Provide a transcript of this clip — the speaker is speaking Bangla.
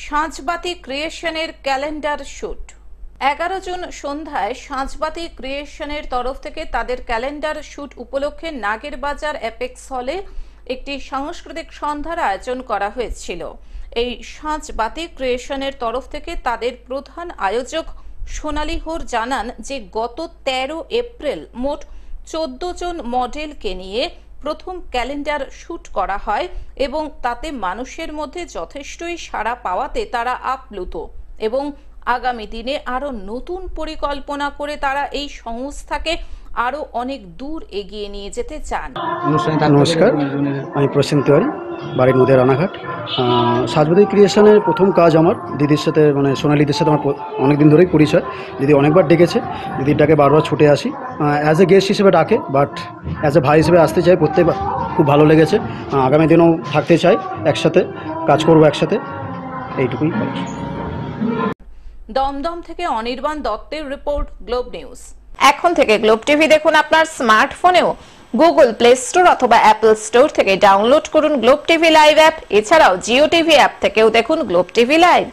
সাঁঝবাতি ক্রিয়েশনের ক্যালেন্ডার শুট। 11 জুন সন্ধ্যায় সাঁঝবাতি ক্রিয়েশনের তরফ থেকে তাদের ক্যালেন্ডার শুট উপলক্ষে নাগেরবাজার অ্যাপেক্স হলে একটি সাংস্কৃতিক সন্ধ্যার আয়োজন করা হয়েছিল। এই সাঁঝবাতি ক্রিয়েশনের তরফ থেকে তাদের প্রধান আয়োজক সোনালী হোর জানান যে গত 13 এপ্রিল মোট 14 জন মডেলকে নিয়ে প্রথম ক্যালেন্ডার শুট করা হয় এবং তাতে মানুষের মধ্যে যথেষ্টই সাড়া পাওয়াতে তারা আপ্লুত এবং আগামী দিনে আরো নতুন পরিকল্পনা করে তারা এই সংস্থাকে আরো অনেক দূর এগিয়ে নিয়ে যেতে চান। নমস্কার, আমি প্রসেন তিওয়ারি, বাড়ির মধ্যে রানাঘাট। সাঁঝবাতি ক্রিয়েশনের প্রথম কাজ আমার দিদির সাথে, মানে সোনালিদের সাথে আমার অনেকদিন ধরেই পরিচয়। দিদি অনেকবার ডেকেছে, দিদির ডাকে বারবার ছুটে আসি। অ্যাজ এ গেস্ট হিসেবে ডাকে, বাট অ্যাজ এ ভাই হিসেবে আসতে চাই। প্রত্যেকবার খুব ভালো লেগেছে। আগামী দিনেও থাকতে চাই, একসাথে কাজ করবো একসাথে, এইটুকুই। দমদম থেকে অনির্বাণ দত্তের রিপোর্ট, গ্লোব নিউজ। এখন থেকে গ্লোব টিভি দেখুন আপনার স্মার্টফোনেও। গুগল প্লে স্টোর অথবা অ্যাপল স্টোর থেকে ডাউনলোড করুন গ্লোব টিভি লাইভ অ্যাপ। এছাড়াও জিও টিভি অ্যাপ থেকেও দেখুন গ্লোব টিভি লাইভ।